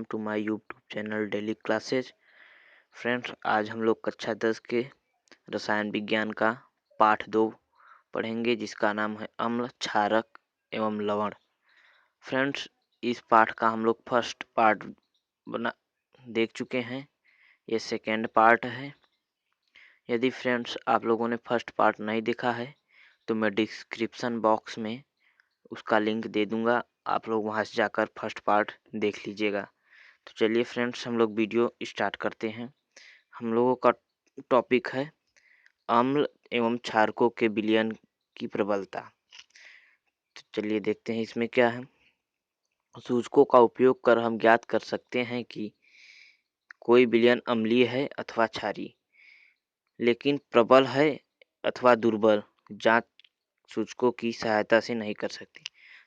Welcome to my YouTube channel daily classes. Friends, आज हम लोग कक्षा 10 के रसायन विज्ञान का पाठ 2 पढ़ेंगे, जिसका नाम है अम्ल, क्षारक एवं लवण। फ्रेंड्स, इस पाठ का हम लोग फर्स्ट पार्ट बना देख चुके हैं। ये सेकेंड पार्ट है। यदि फ्रेंड्स आप लोगों ने फर्स्ट पार्ट नहीं देखा है तो मैं डिस्क्रिप्शन बॉक्स में उसका लिंक दे दूंगा, आप लोग वहां से जाकर फर्स्ट पार्ट देख लीजिएगा। तो चलिए फ्रेंड्स, हम लोग वीडियो स्टार्ट करते हैं। हम लोगों का टॉपिक है अम्ल एवं क्षारकों के विलयन की प्रबलता। तो चलिए देखते हैं इसमें क्या है। सूचकों का उपयोग कर हम ज्ञात कर सकते हैं कि कोई विलयन अम्लीय है अथवा क्षारीय, लेकिन प्रबल है अथवा दुर्बल जांच सूचकों की सहायता से नहीं कर सकती।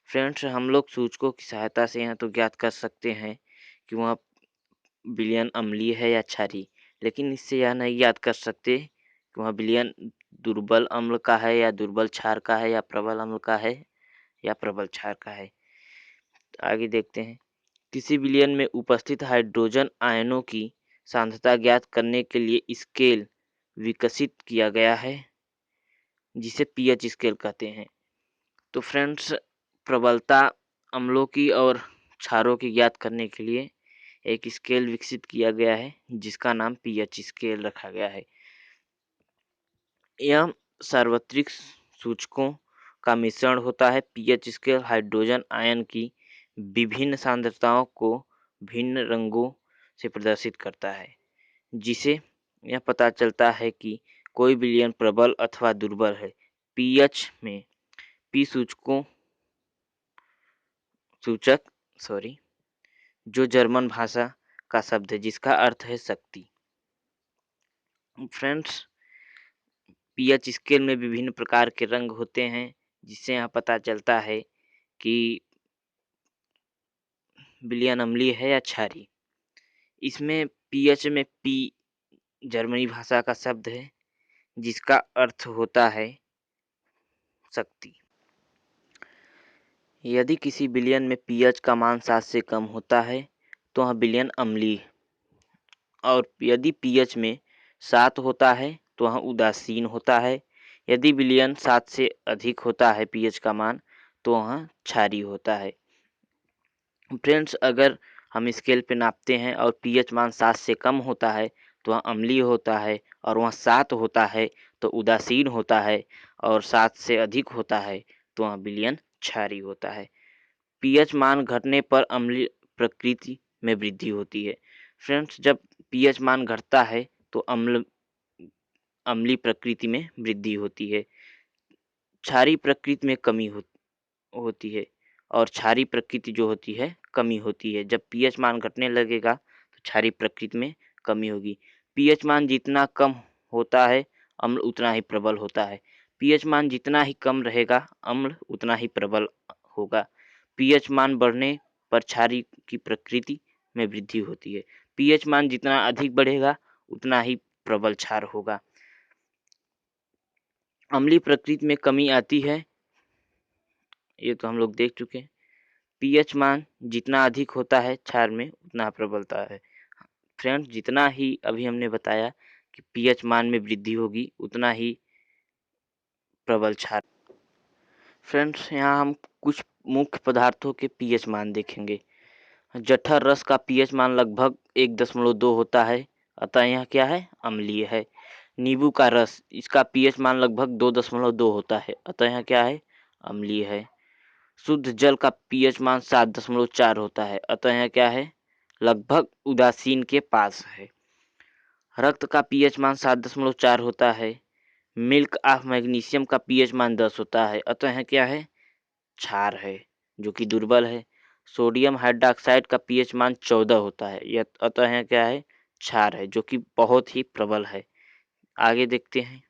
फ्रेंड्स, हम लोग सूचकों की सहायता से यहाँ तो ज्ञात कर सकते हैं कि वह विलयन अम्लीय है या क्षारीय, लेकिन इससे यह नहीं याद कर सकते कि वह विलयन दुर्बल अम्ल का है या दुर्बल क्षार का है या प्रबल अम्ल का है या प्रबल क्षार का है। आगे देखते हैं। किसी विलयन में उपस्थित हाइड्रोजन आयनों की सांद्रता ज्ञात करने के लिए स्केल विकसित किया गया है, जिसे पीएच स्केल कहते हैं। तो फ्रेंड्स, प्रबलता अम्लों की और क्षारों की ज्ञात करने के लिए एक स्केल विकसित किया गया है, जिसका नाम पीएच स्केल रखा गया है। यह सार्वत्रिक सूचकों का मिश्रण होता है। पीएच स्केल हाइड्रोजन आयन की विभिन्न सांद्रताओं को भिन्न रंगों से प्रदर्शित करता है, जिसे यह पता चलता है कि कोई विलयन प्रबल अथवा दुर्बल है। पीएच में पी सूचक जो जर्मन भाषा का शब्द है, जिसका अर्थ है शक्ति। फ्रेंड्स, पीएच स्केल में विभिन्न प्रकार के रंग होते हैं, जिससे यहाँ पता चलता है कि विलयन अम्लीय है या क्षारीय। इसमें पीएच में पी जर्मनी भाषा का शब्द है, जिसका अर्थ होता है शक्ति। यदि किसी विलयन में पीएच का मान 7 से कम होता है तो वह विलयन अम्लीय, और यदि पीएच में 7 होता है तो वह उदासीन होता है। यदि विलयन 7 से अधिक होता है पीएच का मान, तो वह क्षारीय होता है। फ्रेंड्स, अगर हम स्केल पे नापते हैं और पीएच मान 7 से कम होता है तो वह अम्लीय होता है, और वह 7 होता है तो उदासीन होता है, और 7 से अधिक होता है तो वह विलयन क्षारीय होता है। पीएच मान घटने पर अम्लीय प्रकृति में वृद्धि होती है। फ्रेंड्स, जब पीएच मान घटता है तो अम्लीय प्रकृति में वृद्धि होती है। क्षारीय प्रकृति में कमी होती है, और क्षारीय प्रकृति जो होती है कमी होती है। जब पीएच मान घटने लगेगा तो क्षारीय प्रकृति में कमी होगी। पीएच मान जितना कम होता है अम्ल उतना ही प्रबल होता है। पीएच मान जितना ही कम रहेगा अम्ल उतना ही प्रबल होगा। पीएच मान बढ़ने पर क्षारीय की प्रकृति में वृद्धि होती है। पीएच मान जितना अधिक बढ़ेगा उतना ही प्रबल क्षार होगा। अम्लीय प्रकृति में कमी आती है, ये तो हम लोग देख चुके हैं। पीएच मान जितना अधिक होता है क्षार में उतना प्रबलता है। फ्रेंड्स, जितना ही अभी हमने बताया कि पीएच मान में वृद्धि होगी उतना ही प्रबल क्षार। फ्रेंड्स, यहाँ हम कुछ मुख्य पदार्थों के पीएच मान देखेंगे। जठर रस का पीएच मान लगभग 1.2 होता है, अतः यह क्या है, अम्लीय है। नींबू का रस, इसका पीएच मान लगभग 2.2 होता है, अतः यह क्या है, अम्लीय है। शुद्ध जल का पीएच मान 7.4 होता है, अतः यह क्या है, लगभग उदासीन के पास है। रक्त का पीएच मान 7.4 होता है। मिल्क ऑफ मैग्नीशियम का पीएच मान 10 होता है, अतः यह क्या है, क्षार है, जो कि दुर्बल है। सोडियम हाइड्रोक्साइड का पीएच मान 14 होता है, यह अतः यह क्या है, क्षार है, जो कि बहुत ही प्रबल है। आगे देखते हैं।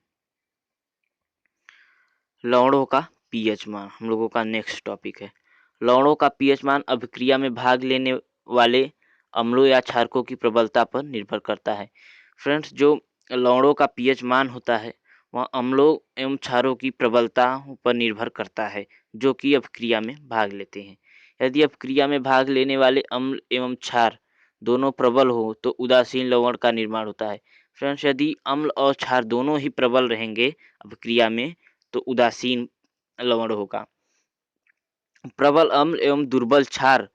लवणों का पीएच मान हम लोगों का नेक्स्ट टॉपिक है। लवणों का पीएच मान अभिक्रिया में भाग लेने वाले अम्लों या क्षारकों की प्रबलता पर निर्भर करता है। फ्रेंड्स, जो लवणों का पीएच मान होता है वह अम्लों एवं क्षारों की प्रबलता पर निर्भर करता है, जो कि अभिक्रिया में भाग लेते हैं। यदि अभिक्रिया में भाग लेने वाले अम्ल एवं क्षार दोनों प्रबल हो तो उदासीन लवण का निर्माण होता है। फ्रेंड्स, यदि अम्ल और क्षार दोनों ही प्रबल रहेंगे अभिक्रिया में तो उदासीन लवण होगा। प्रबल अम्ल एवं दुर्बल क्षार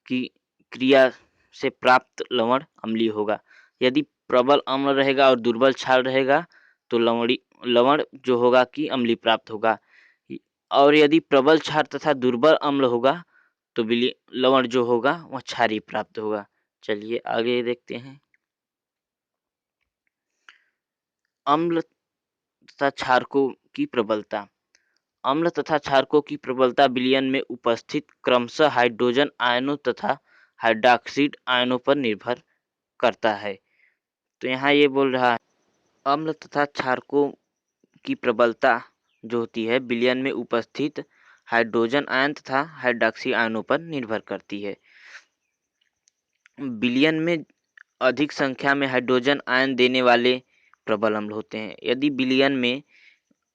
की क्रिया से प्राप्त लवण अम्लीय होगा। यदि प्रबल अम्ल रहेगा और दुर्बल क्षार रहेगा तो लवण जो होगा कि अम्लीय प्राप्त होगा। और यदि प्रबल क्षार तथा दुर्बल अम्ल होगा तो लवण जो होगा वह क्षारीय प्राप्त होगा। चलिए आगे देखते हैं। अम्ल तथा क्षारकों की प्रबलता। अम्ल तथा क्षारकों की प्रबलता विलयन में उपस्थित क्रमशः हाइड्रोजन आयनों तथा हाइड्रॉक्साइड आयनों पर निर्भर करता है। तो यहाँ ये बोल रहा है अम्ल तथा क्षारकों की प्रबलता जो होती है विलयन में उपस्थित हाइड्रोजन आयन तथा हाइड्रॉक्सी आयनों पर निर्भर करती है। विलयन में अधिक संख्या में हाइड्रोजन आयन देने वाले प्रबल अम्ल होते हैं। यदि विलयन में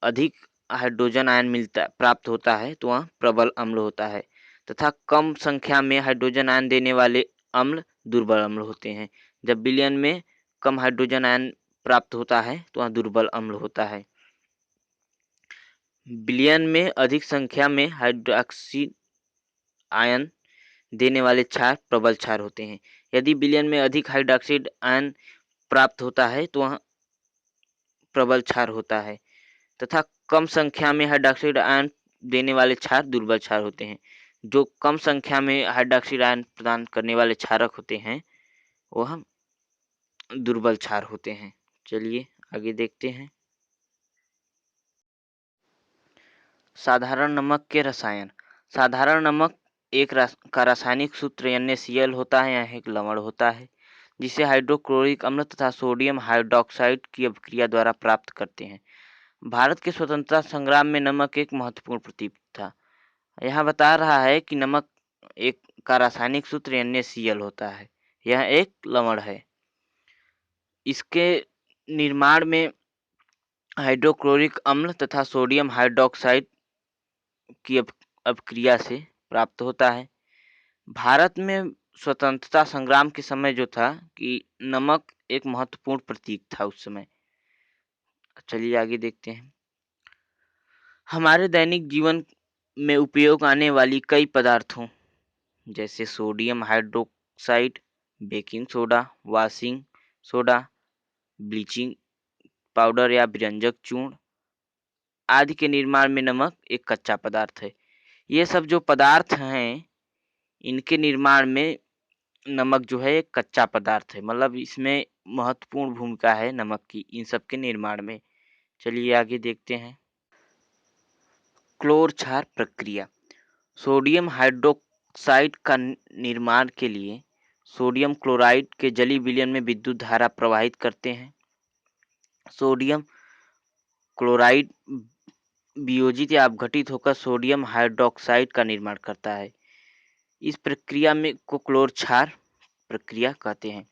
अधिक हाइड्रोजन आयन प्राप्त होता है तो वह प्रबल अम्ल होता है तथा कम संख्या में हाइड्रोजन आयन देने वाले अम्ल दुर्बल अम्ल होते हैं। जब विलयन में कम हाइड्रोजन आयन प्राप्त होता है तो वह दुर्बल अम्ल होता है। विलयन में अधिक संख्या में हाइड्रॉक्सी आयन देने वाले क्षार प्रबल क्षार होते हैं। यदि विलयन में अधिक हाइड्रॉक्साइड आयन प्राप्त होता है तो वह प्रबल क्षार होता है तथा कम संख्या में हाइड्रॉक्साइड आयन देने वाले क्षार दुर्बल क्षार होते हैं। जो कम संख्या में हाइड्रॉक्साइड आयन प्रदान करने वाले क्षारक होते हैं वह दुर्बल क्षार होते हैं। चलिए आगे देखते हैं। साधारण नमक के रसायन। साधारण नमक का रासायनिक सूत्र NaCl होता है। यह एक लवण होता है जिसे हाइड्रोक्लोरिक अम्ल तथा सोडियम हाइड्रोक्साइड की अभिक्रिया द्वारा प्राप्त करते हैं। भारत के स्वतंत्रता संग्राम में नमक एक महत्वपूर्ण प्रतीक था। यह बता रहा है कि नमक एक का रासायनिक सूत्र NaCl होता है। यह एक लवण है। इसके निर्माण में हाइड्रोक्लोरिक अम्ल तथा सोडियम हाइड्रोक्साइड की अभिक्रिया से प्राप्त होता है। भारत में स्वतंत्रता संग्राम के समय जो था कि नमक एक महत्वपूर्ण प्रतीक था उस समय। चलिए आगे देखते हैं। हमारे दैनिक जीवन में उपयोग आने वाली कई पदार्थों जैसे sodium hydroxide, baking soda, washing soda, bleaching powder या व्यंजक चूर्ण आदि के निर्माण में नमक एक कच्चा पदार्थ है। ये सब जो पदार्थ हैं इनके निर्माण में नमक जो है एक कच्चा पदार्थ है, मतलब इसमें महत्वपूर्ण भूमिका है नमक की इन सब के निर्माण में। चलिए आगे देखते हैं। क्लोर क्षार प्रक्रिया। सोडियम हाइड्रोक्साइड का निर्माण के लिए सोडियम क्लोराइड के जलीय विलयन में विद्युत धारा प्रवाहित करते हैं। सोडियम क्लोराइड वियोजित या अपघटित होकर सोडियम हाइड्रोक्साइड का निर्माण करता है। इस प्रक्रिया में को क्लोर क्षार प्रक्रिया कहते हैं।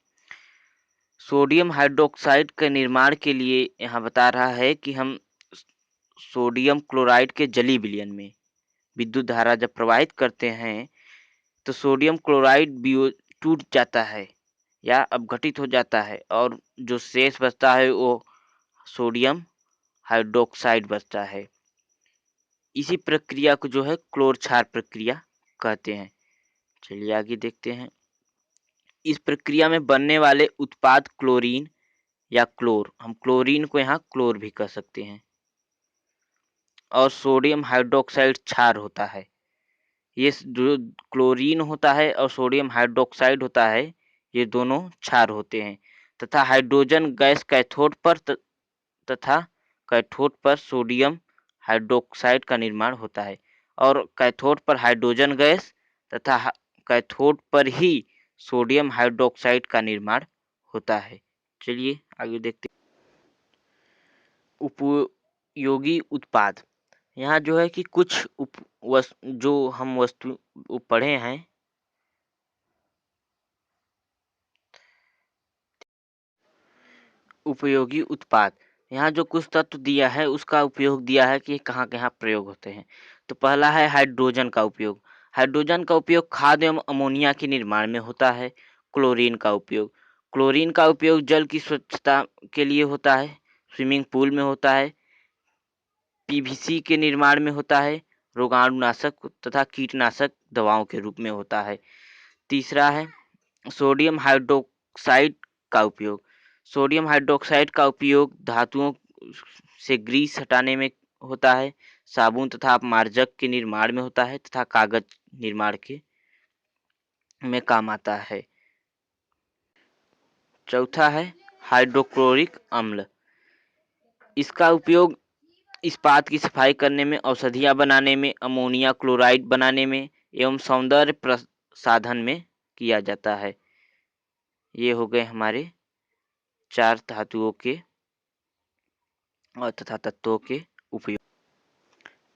सोडियम हाइड्रोक्साइड के निर्माण के लिए यहाँ बता रहा है कि हम सोडियम क्लोराइड के जलीय विलयन में विद्युत धारा जब प्रवाहित करते हैं तो सोडियम क्लोराइड टूट जाता है या अपघटित हो जाता है और जो शेष बचता है वो सोडियम हाइड्रोक्साइड बचता है। इसी प्रक्रिया को जो है क्लोर क्षार प्रक्रिया कहते हैं। चलिए आगे देखते हैं। इस प्रक्रिया में बनने वाले उत्पाद क्लोरीन या क्लोर, हम क्लोरीन को यहाँ क्लोर भी कह सकते हैं, और सोडियम हाइड्रोक्साइड क्षार होता है। ये जो क्लोरीन होता है और सोडियम हाइड्रोक्साइड होता है ये दोनों क्षार होते हैं तथा हाइड्रोजन गैस कैथोड पर तथा कैथोड पर सोडियम हाइड्रोक्साइड का निर्माण होता है और कैथोड पर हाइड्रोजन गैस तथा कैथोड पर ही सोडियम हाइड्रोक्साइड का निर्माण होता है। चलिए आगे देखते हैं। उपयोगी उत्पाद। यहाँ जो है कि कुछ जो हम वस्तु पढ़े हैं उपयोगी उत्पाद, यहाँ जो कुछ तत्व दिया है उसका उपयोग दिया है कि कहाँ कहाँ प्रयोग होते हैं। तो पहला है हाइड्रोजन का उपयोग। हाइड्रोजन का उपयोग खाद एवं अमोनिया के निर्माण में होता है। क्लोरीन का उपयोग। क्लोरीन का उपयोग जल की स्वच्छता के लिए होता है, स्विमिंग पूल में होता है, पीवीसी के निर्माण में होता है, रोगाणुनाशक तथा कीटनाशक दवाओं के रूप में होता है। तीसरा है सोडियम हाइड्रोक्साइड का उपयोग। सोडियम हाइड्रोक्साइड का उपयोग धातुओं से ग्रीस हटाने में होता है, साबुन तथा अपमार्जक के निर्माण में होता है तथा कागज निर्माण के में काम आता है। चौथा है हाइड्रोक्लोरिक अम्ल। इसका उपयोग इस्पात की सफाई करने में, औषधियाँ बनाने में, अमोनिया क्लोराइड बनाने में एवं सौंदर्य प्रसाधन में किया जाता है। ये हो गए हमारे 4 धातुओं के और तथा तत्वों के उपयोग।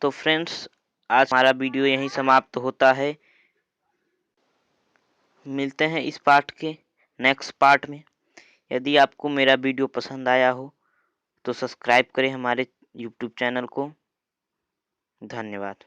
तो फ्रेंड्स, आज हमारा वीडियो यहीं समाप्त होता है। मिलते हैं इस पार्ट के नेक्स्ट पार्ट में। यदि आपको मेरा वीडियो पसंद आया हो तो सब्सक्राइब करें हमारे यूट्यूब चैनल को। धन्यवाद।